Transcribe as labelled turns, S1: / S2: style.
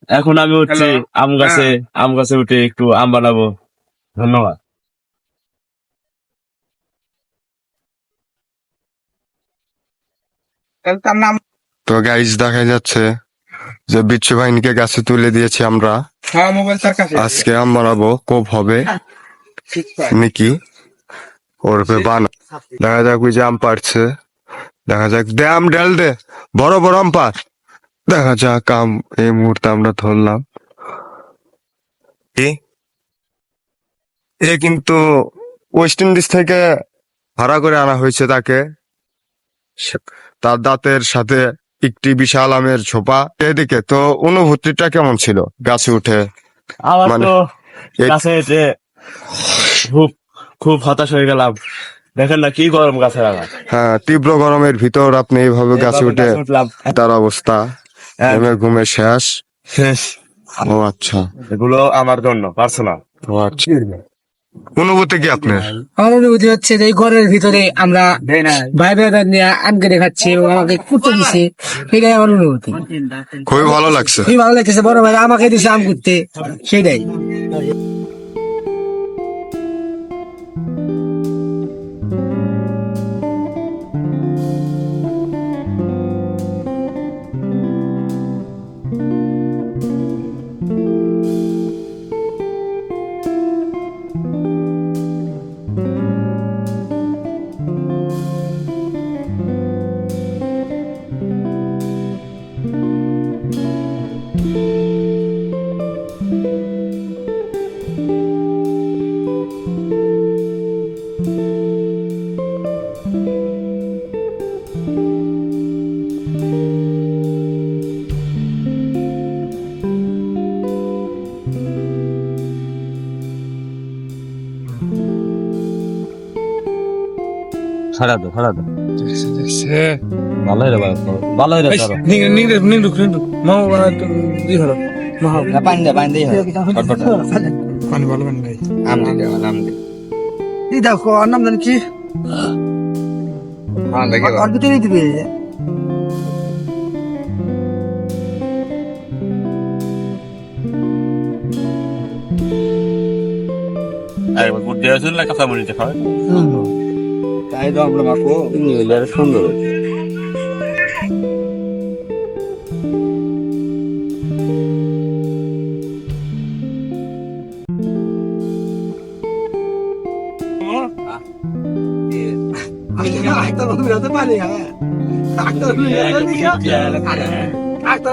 S1: এখন আমি উঠছি আম গাছে উঠে একটু আম বানাবো। ধন্যবাদ।
S2: তার নাম
S3: তো গাইজ দেখা যাচ্ছে যে বিচ্ছু বাহিনীকে গাছে তুলে দিয়েছি আমরা।
S2: হ্যাঁ, মোবাইল তার কাছে
S3: আজকে আম বানাবো, কোপ হবে নিকি ওরফে বানা। দেখা যাক ওই যে আম পাড়ছে, দেখা যাক দে আম ঢেল দে, বড় বড় আম পার। দেখা যাক আম এই মুহূর্তে আমরা ধরলাম। এ এ কিন্তু ওয়েস্ট ইন্ডিজ থেকে ভাড়া করে আনা হয়েছে তাকে। তার দাঁতের সাথে একটি বিশাল আমের ছোপা। এদিকে তো অনুভূতিটা কেমন ছিল গাছে উঠে?
S1: আমার
S3: মানে
S1: তো
S3: এ-
S1: গাছে এসে খুব খুব হতাশ হয়ে গেলাম। দেখেন না কি গরম গাছের আগায়।
S3: হ্যাঁ, তীব্র গরমের ভিতর আপনি এইভাবে গাছে
S1: এইভাবে
S3: উঠে,
S1: গাছে উঠলাম,
S3: তার অবস্থা ঘেমে ঘুমে শেষ।
S1: শেষ।
S3: ও আচ্ছা,
S1: এগুলো আমার জন্য পার্সোনাল।
S3: ও আচ্ছা। অনুভূতি কি আপনার?
S4: আমার অনুভূতি হচ্ছে যে এই ঘরের ভিতরে আমরা ভাই ব্রাদার নিয়ে আম কেটে খাচ্ছি এবং আমাকে কুটতে দিছে, সেটাই আমার অনুভূতি।
S3: খুবই ভালো লাগছে।
S4: খুবই ভালো লাগতেছে, বড় ভাই আমাকে দিছে আম কুটতে, সেটাই।
S1: ছাড়া দো ভালোই রে ভাই, ভালোই রে ধরো।
S2: পানি দে পানি ভালো পানি দেয় আম দিতে আম দে
S4: এই দেখো আর নাম জানি কি,
S2: হ্যাঁ দেখে
S4: আর ভিতরে দিবে।
S1: একবার গুড় দিয়ে আসুন না কাঁচা মরিচে খাবে।
S2: তাই তো আমরা মাখো
S1: সুন্দর।
S4: ডাক্তার